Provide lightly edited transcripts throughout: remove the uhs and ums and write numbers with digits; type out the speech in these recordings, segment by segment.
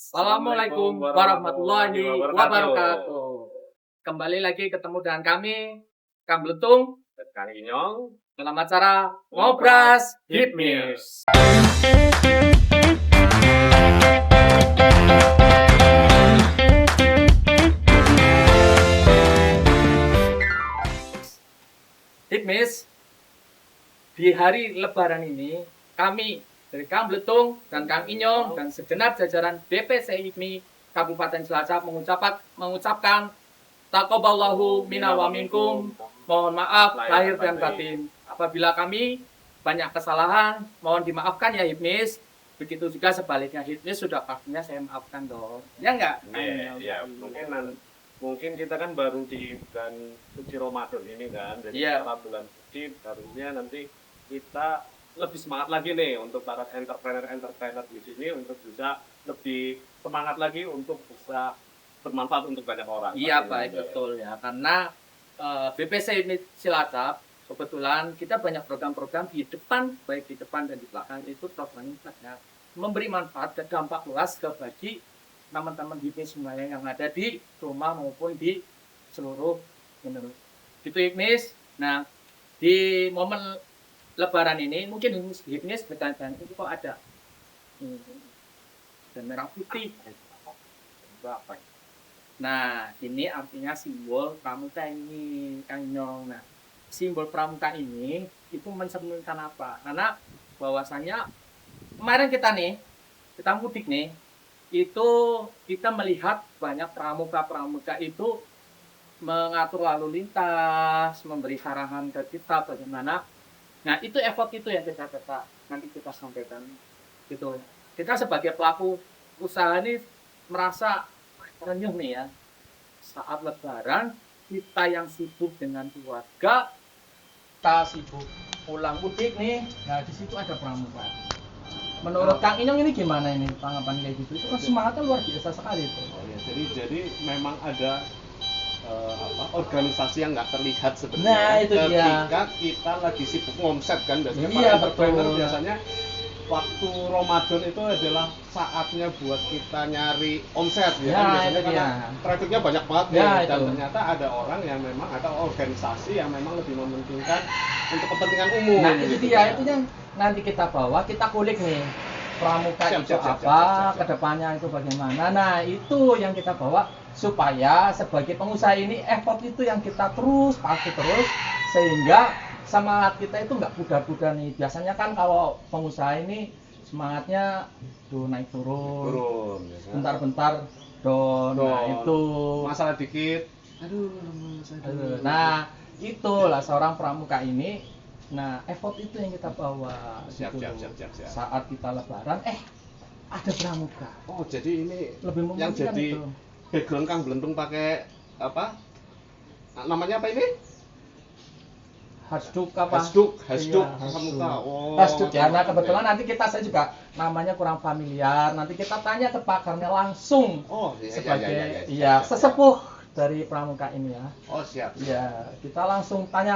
Assalamualaikum warahmatullahi wabarakatuh. Kembali lagi ketemu dengan kami, Kang Blutung, Dan Kang Inyong, dalam acara Ngobras Hipmis. Hipmis, di hari Lebaran ini, kami dari Kang Blutung dan Kang Inyong dan segenap jajaran DPC HIPMI Kabupaten Cilacap mengucapkan taqabbalallahu minna wa minkum. Mohon maaf lahir dan batin. Apabila kami banyak kesalahan, mohon dimaafkan ya Hipmis. Begitu juga sebaliknya, Hipmis sudah pastinya saya maafkan dong. Ya enggak? ya mungkin kita kan baru di bulan suci Ramadan ini kan, jadi Iya. setelah bulan suci harusnya nanti kita lebih semangat lagi nih untuk para entrepreneur di sini untuk bisa lebih semangat lagi untuk bisa bermanfaat untuk banyak orang. Iya Pastinya. baik, betul ya. Karena BPC ini Cilacap kebetulan kita banyak program-program di depan, baik di depan dan di belakang itu programnya ya, memberi manfaat dan dampak luas bagi teman-teman Hipmis semuanya yang ada di rumah maupun di seluruh Indonesia. Gitu Hipmis. Nah, di momen Lebaran ini mungkin Hipmis bertanya itu kok ada dan merah putih. Apa? Nah, ini artinya simbol pramuka ini, Kang Nyong. Nah, simbol pramuka ini itu mencerminkan apa? Karena bahwasanya kemarin kita mudik nih, itu kita melihat banyak pramuka itu mengatur lalu lintas, memberi arahan ke kita bagaimana. Nah, itu effort itu yang nanti kita sampaikan. Gitu. Kita sebagai pelaku usaha ini merasa renyuh nih ya. Saat Lebaran kita yang sibuk dengan keluarga, kita sibuk pulang mudik nih. Nah, di situ ada pramuka. Menurut Kang Inyong ini gimana ini tanggapan kayak gitu? Itu kan semangatnya luar biasa sekali itu. Oh ya, jadi memang ada organisasi yang nggak terlihat sebenarnya. Nah, itu dia. Ketika kita lagi sibuk ngomset kan biasanya Iya, para entrepreneur betul. biasanya waktu Ramadan itu adalah saatnya buat kita nyari omset ya, Ya, kan biasanya itu karena dia. trafficnya banyak banget Ya, nih. Dan itu. ternyata ada orang yang memang atau organisasi yang memang lebih mementingkan untuk kepentingan umum. Nah, itu gitu dia, kan. itu yang nanti kita bawa, kita kulik nih. Pramuka Siap, itu siap, siap, apa, siap, siap, siap. kedepannya itu bagaimana. Nah, itu yang kita bawa supaya sebagai pengusaha ini effort itu yang kita pakai terus sehingga semangat kita itu nggak pudar-pudar nih. Biasanya kan kalau pengusaha ini semangatnya tuh naik turun, ya kan? bentar-bentar down. Nah, itu masalah dikit. Nah, itulah seorang pramuka ini. Nah, effort itu yang kita bawa. Siap. Saat kita Lebaran, ada pramuka. Oh, jadi ini Lebih yang mementingkan jadi itu. background Kang Blentung pakai apa? Namanya apa ini? Hasduk apa? Hasduk Iya, pramuka. Oh, Hasduk ya. Nah, oke. kebetulan nanti saya juga namanya kurang familiar. Nanti kita tanya ke pakarnya langsung. Oh, iya, sebagai siap. sesepuh dari pramuka ini ya. Oh, siap. Ya, kita langsung tanya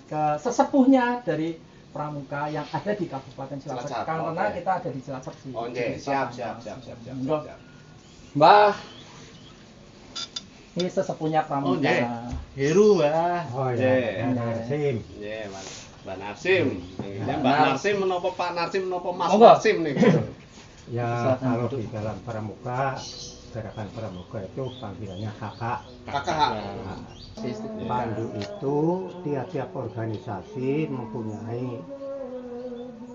ke sesepuhnya dari pramuka yang ada di Kabupaten Cilacap. Cilacap, Karena oke. kita ada di Cilacap sih. Oh, Jadi siap. kita Mbah, ini sesepuhnya pramuka. Oh, nggih. Heru, Mbah. Oh Nggih. ya, Narsim. Nggih, Mbak Narsim. Mbak Mbak Narsim menapa Pak Narsim menapa Mas Monggo. Narsim nih. Ya, Silakan, kalau duduk. di dalam pramuka, gerakan pramuka itu panggilannya kakak. Kakak. Nah, Pandu itu tiap-tiap organisasi mempunyai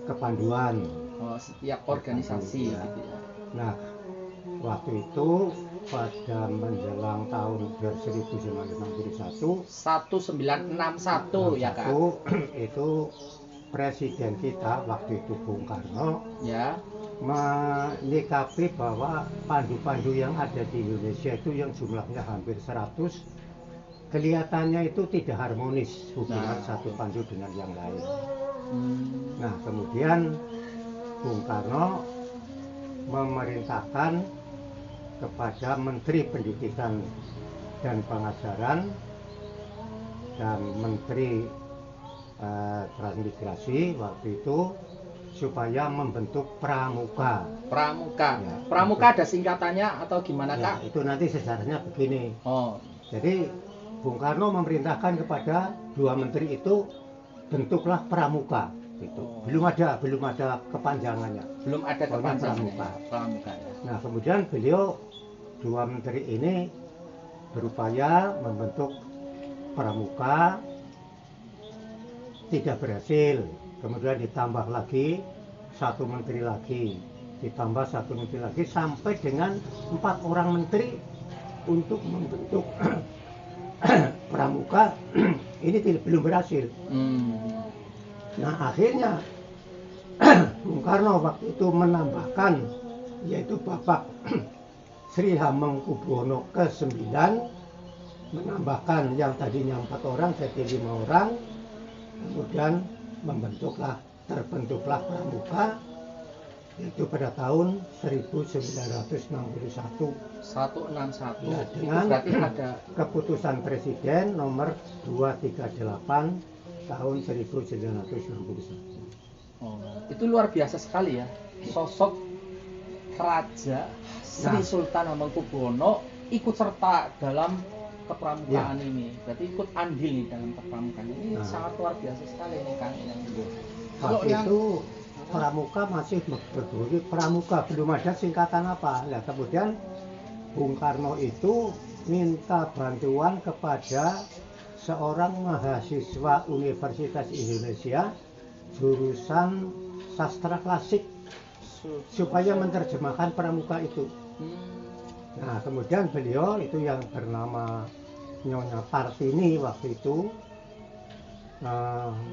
kepanduan. Oh, setiap organisasi Ya. gitu ya. Nah, waktu itu pada menjelang tahun 1961 1961 ya Kak. itu presiden kita waktu itu Bung Karno Ya. menyikapi bahwa pandu-pandu yang ada di Indonesia itu yang jumlahnya hampir 100 kelihatannya itu tidak harmonis hubungan Nah. satu pandu dengan yang lain. Hmm. Nah, kemudian Bung Karno memerintahkan kepada Menteri Pendidikan dan Pengajaran dan Menteri Transmigrasi waktu itu supaya membentuk pramuka. Pramuka. Ya, Pramuka ada singkatannya atau gimana Ya, Kak? itu nanti sejarahnya begini. Oh, Jadi Bung Karno memerintahkan kepada dua menteri itu bentuklah pramuka. Gitu. Oh. Belum ada kepanjangannya. belum ada Pokoknya kepanjangannya. pramuka. Pramuka ya. Nah, kemudian beliau dua menteri ini berupaya membentuk pramuka, tidak berhasil. Kemudian ditambah lagi satu menteri lagi, ditambah satu menteri lagi sampai dengan 4 orang menteri untuk membentuk pramuka. Ini belum berhasil. Nah, akhirnya Bung Karno waktu itu menambahkan, yaitu Bapak Sri Hamengkubuwono ke-9, menambahkan yang tadinya 4 orang jadi 5 orang, kemudian terbentuklah pramuka, yaitu pada tahun 1961 161. Ya, Itu dengan berarti ada keputusan Presiden nomor 238 tahun 1961. itu luar biasa sekali ya. Sosok Raja Sri Nah. Sultan Hamengkubuwono ikut serta dalam kepramukaan ini. Berarti ikut andil nih dalam kepramukaan ini. Nah. Sangat luar biasa sekali ini Kang yang itu. Waktu itu pramuka masih berdiri pramuka, belum ada singkatan apa. Nah, kemudian Bung Karno itu minta bantuan kepada seorang mahasiswa Universitas Indonesia jurusan sastra klasik supaya menerjemahkan pramuka itu. Nah, kemudian beliau itu yang bernama Nyonya Partini waktu itu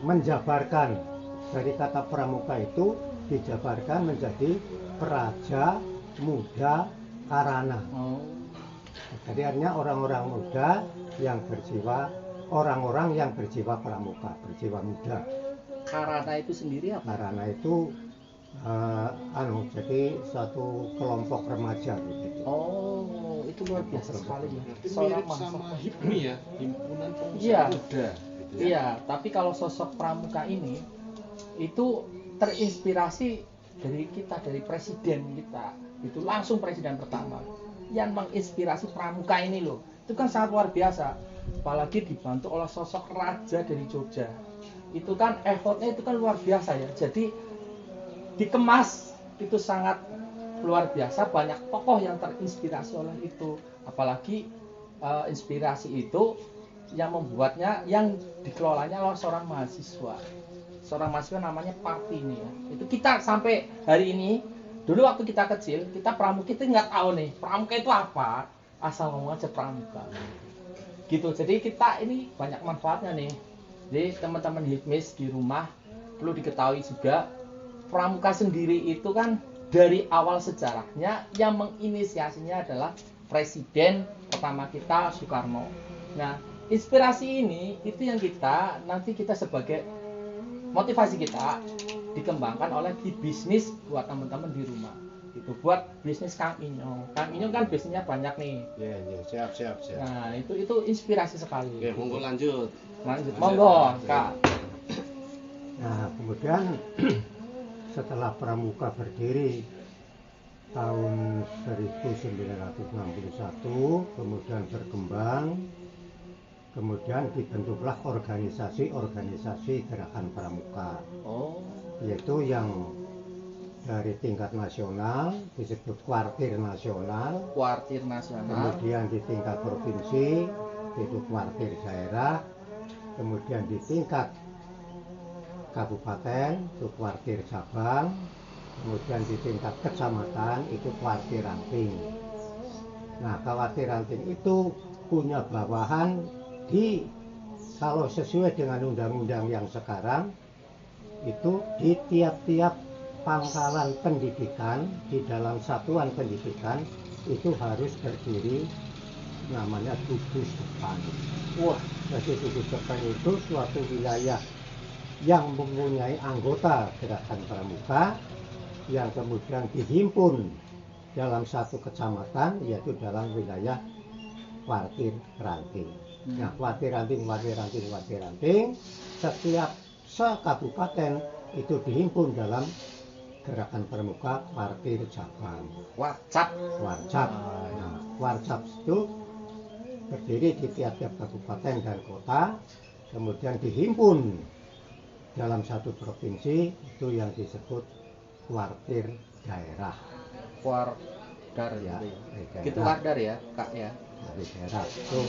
menjabarkan dari kata pramuka itu, dijabarkan menjadi Praja Muda Karana. Jadi artinya orang-orang muda yang orang-orang yang berjiwa pramuka, berjiwa muda. Karana itu sendiri apa? Karana itu jadi suatu kelompok remaja gitu. Oh, itu luar biasa sekali ya. Itu Seorang mirip sama mahasiswa. HIPMI ya, himpunan Iya. pengusaha muda gitu ya. Iya, tapi kalau sosok pramuka ini itu terinspirasi dari kita, dari presiden kita. Itu langsung presiden pertama yang menginspirasi pramuka ini loh. Itu kan sangat luar biasa. Apalagi dibantu oleh sosok raja dari Jogja. Itu kan effortnya itu kan luar biasa ya. Jadi dikemas itu sangat luar biasa, banyak tokoh yang terinspirasi oleh itu. Apalagi inspirasi itu yang membuatnya, yang dikelolanya oleh seorang mahasiswa namanya Partini ya. Itu kita sampai hari ini, dulu waktu kita kecil, kita pramuka itu nggak tahu nih pramuka itu apa, asal ngomong aja pramuka gitu. Jadi kita ini banyak manfaatnya nih. Jadi teman-teman Hipmis di rumah perlu diketahui juga, pramuka sendiri itu kan dari awal sejarahnya yang menginisiasinya adalah presiden pertama kita, Soekarno. Nah, inspirasi ini itu yang nanti kita sebagai motivasi kita dikembangkan oleh di bisnis buat teman-teman di rumah. Itu buat bisnis Kang Inyong. Kang Inyong kan bisnisnya banyak nih. Iya, siap. Nah, itu inspirasi sekali. Oke, monggo lanjut. Monggo, Kak. Nah, kemudian setelah pramuka berdiri tahun 1961, kemudian berkembang, kemudian dibentuklah organisasi gerakan pramuka, yaitu yang dari tingkat nasional disebut kuartir nasional, kemudian di tingkat provinsi itu kuartir daerah, kemudian di tingkat kabupaten itu kuartir cabang, kemudian di tingkat kecamatan itu kuartir ranting. Nah, kuartir ranting itu punya bawahan kalau sesuai dengan undang-undang yang sekarang itu di tiap-tiap pangkalan pendidikan di dalam satuan pendidikan itu harus berdiri namanya gugus depan. Jadi gugus depan itu suatu wilayah yang mempunyai anggota gerakan pramuka yang kemudian dihimpun dalam satu kecamatan, yaitu dalam wilayah kuartir ranting. Nah, kuartir ranting, setiap sekabupaten itu dihimpun dalam gerakan pramuka Wartir Cabang. Warcap. Warcap. Nah, Warcap itu berdiri di tiap-tiap kabupaten dan kota, kemudian dihimpun dalam satu provinsi, itu yang disebut Wartir Daerah. Wardar Ya, ya. daerah. Gitu Wardar ya, Kak ya. Dari daerah itu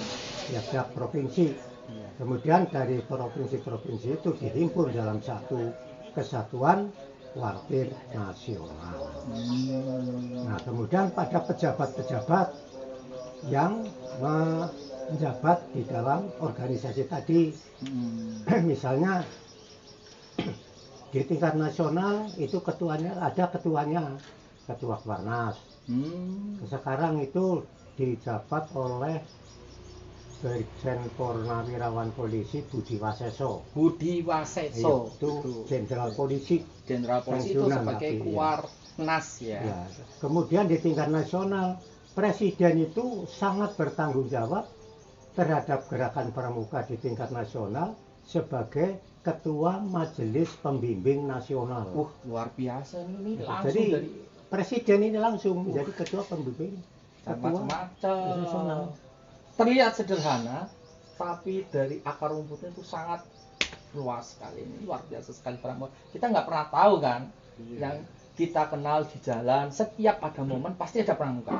tiap-tiap provinsi. Iya. Kemudian dari provinsi-provinsi itu dihimpun dalam satu kesatuan Wartir Nasional. Nah, kemudian pada pejabat-pejabat yang menjabat di dalam organisasi tadi, misalnya di tingkat nasional itu ketuanya ada ketua Kwarnas. Sekarang itu dijabat oleh Brigjen Purnawirawan Polisi Budi Waseso. Budi Waseso Itu jenderal polisi. Jenderal polisi itu pensiunan sebagai tapi, ya. Kuarnas ya. Ya. Kemudian di tingkat nasional, presiden itu sangat bertanggung jawab terhadap gerakan pramuka di tingkat nasional sebagai ketua Majelis Pembimbing Nasional. Luar biasa ini langsung Jadi dari presiden ini langsung menjadi ketua pembimbing ketua nasional. macam-macam. Terlihat sederhana, tapi dari akar rumputnya itu sangat luas sekali. Ini luar biasa sekali pramuka. Kita nggak pernah tahu kan, yang kita kenal di jalan, setiap ada momen pasti ada pramuka.